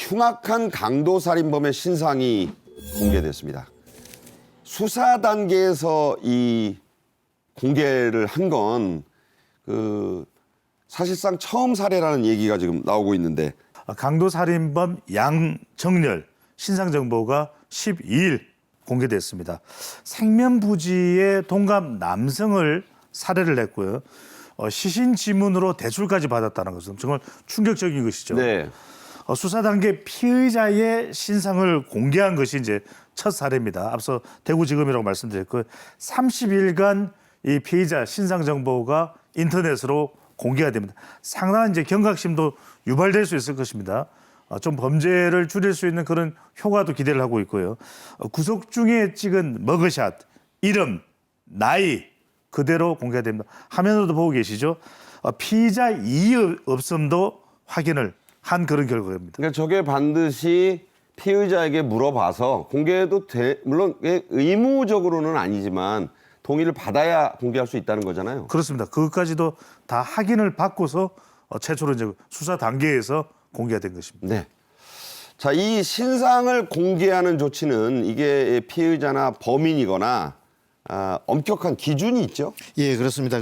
흉악한 강도살인범의 신상이 공개됐습니다. 수사 단계에서 이 공개를 한 건 사실상 처음 사례라는 얘기가 지금 나오고 있는데 강도살인범 양정렬 신상 정보가 12일 공개됐습니다. 생면부지의 동갑 남성을 살해를 했고요. 시신 지문으로 대출까지 받았다는 것은 정말 충격적인 것이죠. 네. 수사 단계 피의자의 신상을 공개한 것이 이제 첫 사례입니다. 앞서 대구지검이라고 말씀드렸고 30일간 이 피의자 신상 정보가 인터넷으로 공개가 됩니다. 상당한 이제 경각심도 유발될 수 있을 것입니다. 좀 범죄를 줄일 수 있는 그런 효과도 기대를 하고 있고요. 구속 중에 찍은 머그샷, 이름, 나이 그대로 공개가 됩니다. 화면으로도 보고 계시죠? 피의자 이의 없음도 확인을 한 그런 결과입니다. 그러니까 저게 반드시 피의자에게 물어봐서 공개해도 물론 의무적으로는 아니지만 동의를 받아야 공개할 수 있다는 거잖아요. 그렇습니다. 그것까지도 다 확인을 받고서 최초로 이제 수사 단계에서 공개가 된 것입니다. 네. 자, 이 신상을 공개하는 조치는 이게 피의자나 범인이거나 엄격한 기준이 있죠? 예, 그렇습니다.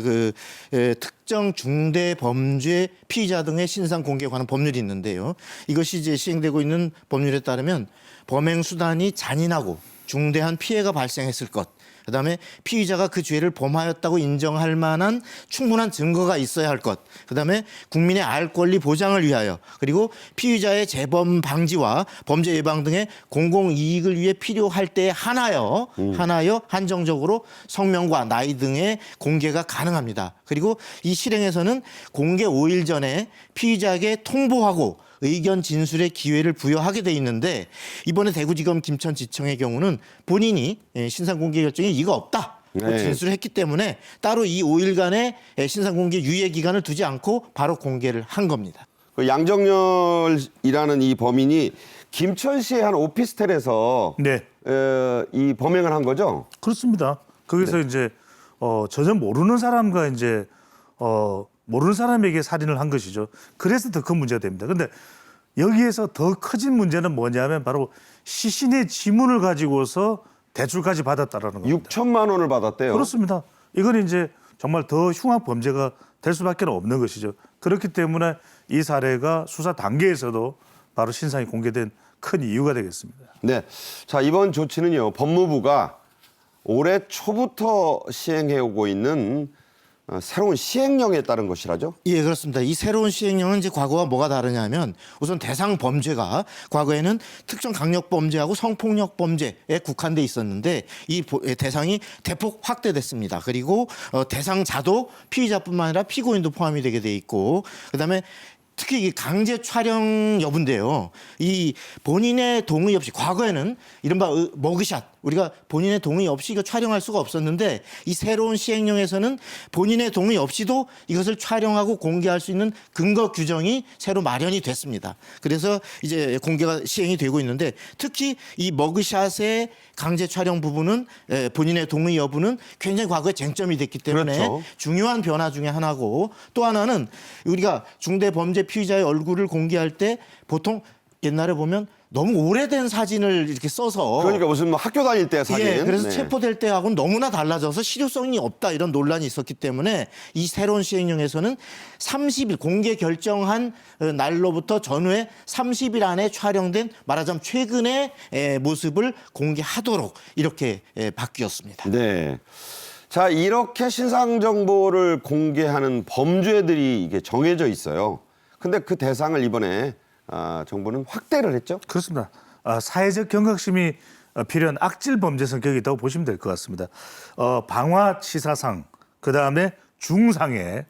특정 중대 범죄 피의자 등의 신상 공개에 관한 법률이 있는데요. 이것이 이제 시행되고 있는 법률에 따르면 범행 수단이 잔인하고 중대한 피해가 발생했을 것, 그다음에 피의자가 그 죄를 범하였다고 인정할 만한 충분한 증거가 있어야 할 것, 그다음에 국민의 알 권리 보장을 위하여, 그리고 피의자의 재범 방지와 범죄 예방 등의 공공 이익을 위해 필요할 때에 한하여 한정적으로 성명과 나이 등의 공개가 가능합니다. 그리고 이 실행에서는 공개 5일 전에 피의자에게 통보하고 의견 진술의 기회를 부여하게 돼 있는데, 이번에 대구지검 김천지청의 경우는 본인이 신상 공개 결정에 이가 없다 네. 진술을 했기 때문에 따로 이 5일간의 신상 공개 유예 기간을 두지 않고 바로 공개를 한 겁니다. 그 양정렬이라는 이 범인이 김천시의 한 오피스텔에서 네, 이 범행을 한 거죠? 그렇습니다. 거기서 이제 전혀 모르는 사람과 이제 모르는 사람에게 살인을 한 것이죠. 그래서 더 큰 문제가 됩니다. 그런데 여기에서 더 커진 문제는 뭐냐면 바로 시신의 지문을 가지고서 대출까지 받았다라는 겁니다. 6천만 원을 받았대요. 그렇습니다. 이건 이제 정말 더 흉악 범죄가 될 수밖에 없는 것이죠. 그렇기 때문에 이 사례가 수사 단계에서도 바로 신상이 공개된 큰 이유가 되겠습니다. 네. 자, 이번 조치는요, 법무부가 올해 초부터 시행해 오고 있는 새로운 시행령에 따른 것이라죠? 예, 그렇습니다. 이 새로운 시행령은 이제 과거와 뭐가 다르냐면, 우선 대상 범죄가 과거에는 특정 강력 범죄하고 성폭력 범죄에 국한돼 있었는데 이 대상이 대폭 확대됐습니다. 그리고 대상자도 피의자뿐만 아니라 피고인도 포함이 되게 돼 있고, 그다음에 특히 이 강제 촬영 여부인데요. 이 본인의 동의 없이, 과거에는 이른바 머그샷, 우리가 본인의 동의 없이 이거 촬영할 수가 없었는데 이 새로운 시행령에서는 본인의 동의 없이도 이것을 촬영하고 공개할 수 있는 근거 규정이 새로 마련이 됐습니다. 그래서 이제 공개가 시행이 되고 있는데, 특히 이 머그샷의 강제 촬영 부분은 본인의 동의 여부는 굉장히 과거에 쟁점이 됐기 때문에 그렇죠. 중요한 변화 중에 하나고, 또 하나는 우리가 중대 범죄 피의자의 얼굴을 공개할 때 보통 옛날에 보면 너무 오래된 사진을 이렇게 써서, 그러니까 무슨 뭐 학교 다닐 때 사진. 예, 그래서 네. 체포될 때하고는 너무나 달라져서 실효성이 없다 이런 논란이 있었기 때문에 이 새로운 시행령에서는 30일 공개 결정한 날로부터 전후에 30일 안에 촬영된, 말하자면 최근의 모습을 공개하도록 이렇게 바뀌었습니다. 네. 자, 이렇게 신상 정보를 공개하는 범죄들이 이게 정해져 있어요. 근데 그 대상을 이번에 정부는 확대를 했죠? 그렇습니다. 사회적 경각심이 필요한 악질 범죄 성격이 있다고 보시면 될 것 같습니다. 방화치사상, 그다음에 중상해,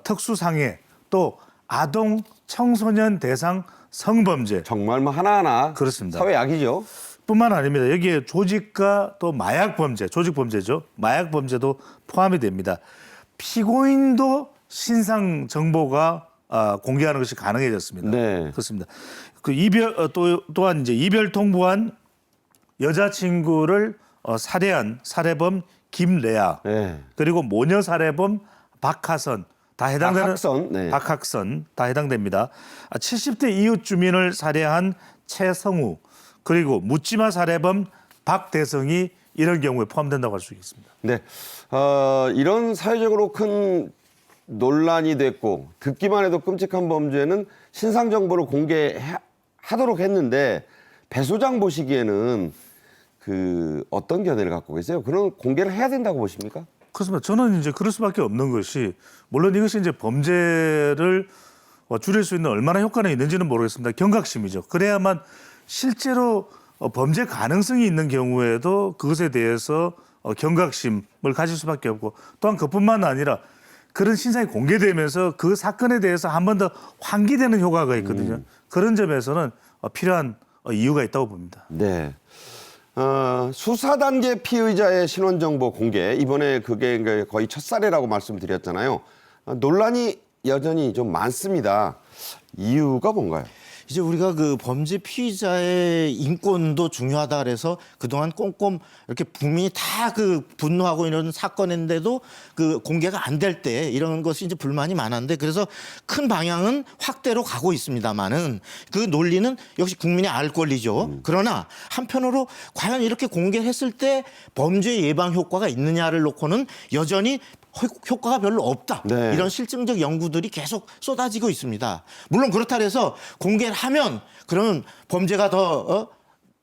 특수상해, 또 아동 청소년 대상 성범죄. 정말 뭐 하나하나 그렇습니다. 사회 약이죠. 뿐만 아닙니다. 여기에 조직과 또 마약 범죄, 조직 범죄죠. 마약 범죄도 포함이 됩니다. 피고인도 신상 정보가 공개하는 것이 가능해졌습니다. 네. 그렇습니다. 그 또한 이제 이별 통보한 여자친구를 살해한 살해범 김래아, 네. 그리고 모녀 살해범 박하선, 다 해당되는 박학선, 네. 박학선 다 해당됩니다. 70대 이웃 주민을 살해한 최성우 그리고 묻지마 살해범 박대성이 이런 경우에 포함된다고 할 수 있습니다. 네, 이런 사회적으로 큰 논란이 됐고 듣기만 해도 끔찍한 범죄는 신상 정보를 공개하도록 했는데 배 소장 보시기에는 그 어떤 견해를 갖고 계세요? 그런 공개를 해야 된다고 보십니까? 그렇습니다. 저는 이제 그럴 수밖에 없는 것이 물론 이것이 이제 범죄를 줄일 수 있는 얼마나 효과가 있는지는 모르겠습니다. 경각심이죠. 그래야만 실제로 범죄 가능성이 있는 경우에도 그것에 대해서 경각심을 가질 수밖에 없고 또한 그뿐만 아니라 그런 신상이 공개되면서 그 사건에 대해서 한 번 더 환기되는 효과가 있거든요. 그런 점에서는 필요한 이유가 있다고 봅니다. 네. 수사 단계 피의자의 신원 정보 공개 이번에 그게 거의 첫 사례라고 말씀드렸잖아요. 논란이 여전히 좀 많습니다. 이유가 뭔가요? 이제 우리가 그 범죄 피의자의 인권도 중요하다 그래서 그동안 꼼꼼 이렇게 국민이 다 그 분노하고 이런 사건인데도 그 공개가 안 될 때 이런 것이 이제 불만이 많았는데 그래서 큰 방향은 확대로 가고 있습니다만은 그 논리는 역시 국민의 알 권리죠. 그러나 한편으로 과연 이렇게 공개했을 때 범죄 예방 효과가 있느냐를 놓고는 여전히 효과가 별로 없다. 네. 이런 실증적 연구들이 계속 쏟아지고 있습니다. 물론 그렇다 해서 공개를 하면 그러면 범죄가 더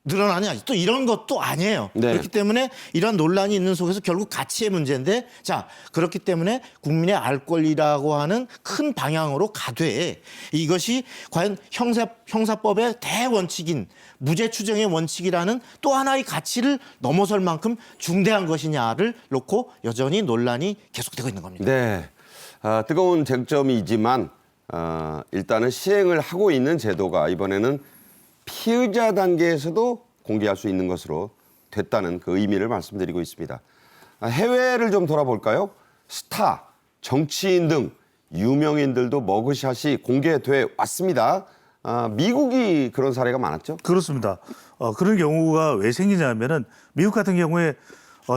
늘어나냐 또 이런 것도 아니에요. 네. 그렇기 때문에 이런 논란이 있는 속에서 결국 가치의 문제인데 자 그렇기 때문에 국민의 알 권리라고 하는 큰 방향으로 가되 이것이 과연 형사법의 대원칙인 무죄 추정의 원칙이라는 또 하나의 가치를 넘어설 만큼 중대한 것이냐를 놓고 여전히 논란이 계속되고 있는 겁니다. 네, 뜨거운 쟁점이지만 일단은 시행을 하고 있는 제도가 이번에는 피의자 단계에서도 공개할 수 있는 것으로 됐다는 그 의미를 말씀드리고 있습니다. 해외를 좀 돌아볼까요? 스타, 정치인 등 유명인들도 머그샷이 공개돼 왔습니다. 미국이 그런 사례가 많았죠? 그렇습니다. 그런 경우가 왜 생기냐면은 미국 같은 경우에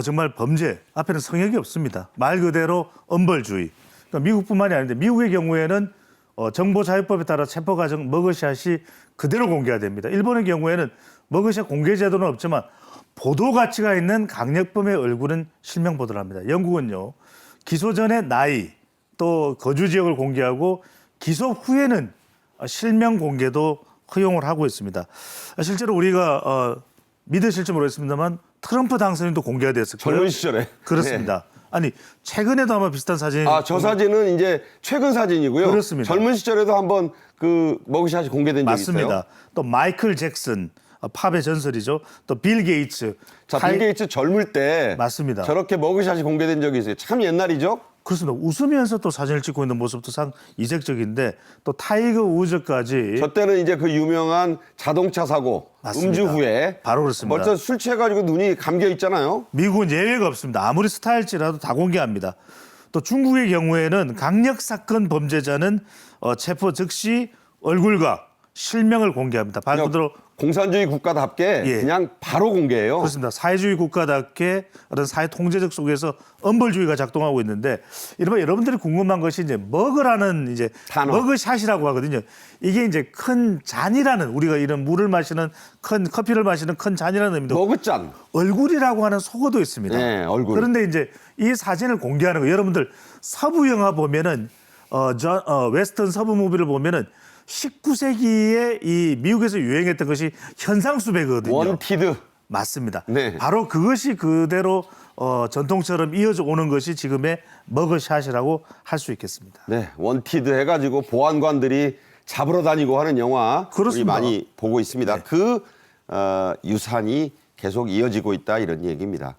정말 범죄 앞에는 성역이 없습니다. 말 그대로 엄벌주의. 그러니까 미국뿐만이 아닌데 미국의 경우에는 정보자유법에 따라 체포과정 머그샷이 그대로 공개가 됩니다. 일본의 경우에는 머그샷 공개 제도는 없지만 보도 가치가 있는 강력범의 얼굴은 실명 보도를 합니다. 영국은요. 기소 전의 나이 또 거주 지역을 공개하고 기소 후에는 실명 공개도 허용을 하고 있습니다. 실제로 우리가 믿으실지 모르겠습니다만 트럼프 당선인도 공개가 됐을 거예요. 젊은 시절에. 그렇습니다. 아니 최근에도 아마 비슷한 사진이 저 사진은 이제 최근 사진이고요. 그렇습니다. 젊은 시절에도 한번 그 머그샷이 공개된 적이 있어요. 맞습니다. 또 마이클 잭슨 팝의 전설이죠. 또 빌 게이츠. 자, 빌 게이츠 젊을 때 맞습니다. 저렇게 머그샷이 공개된 적이 있어요. 참 옛날이죠? 그렇습니다. 웃으면서 또 사진을 찍고 있는 모습도 상 이색적인데 또 타이거 우즈까지 저 때는 이제 그 유명한 자동차 사고 맞습니다. 음주 후에 바로 그렇습니다. 먼저 술 취해가지고 눈이 감겨 있잖아요. 미국은 예외가 없습니다. 아무리 스타일지라도 다 공개합니다. 또 중국의 경우에는 강력 사건 범죄자는 체포 즉시 얼굴과 실명을 공개합니다. 말 그대로 공산주의 국가답게 예. 그냥 바로 공개해요. 그렇습니다. 사회주의 국가답게 어떤 사회 통제적 속에서 엄벌주의가 작동하고 있는데 이러면 여러분들이 궁금한 것이 이제 머그라는 이제 단어. 머그샷이라고 하거든요. 이게 이제 큰 잔이라는 우리가 이런 물을 마시는 큰 커피를 마시는 큰 잔이라는 의미도 머그잔. 얼굴이라고 하는 속어도 있습니다. 네, 얼굴. 그런데 이제 이 사진을 공개하는 거 여러분들 서부 영화 보면은 웨스턴 서부 무비를 보면은 19세기에 이 미국에서 유행했던 것이 현상수배거든요. 원티드. 맞습니다. 네. 바로 그것이 그대로 전통처럼 이어져 오는 것이 지금의 머그샷이라고 할 수 있겠습니다. 네, 원티드 해가지고 보안관들이 잡으러 다니고 하는 영화 우리 그렇습니다. 많이 보고 있습니다. 네. 그 유산이 계속 이어지고 있다 이런 얘기입니다.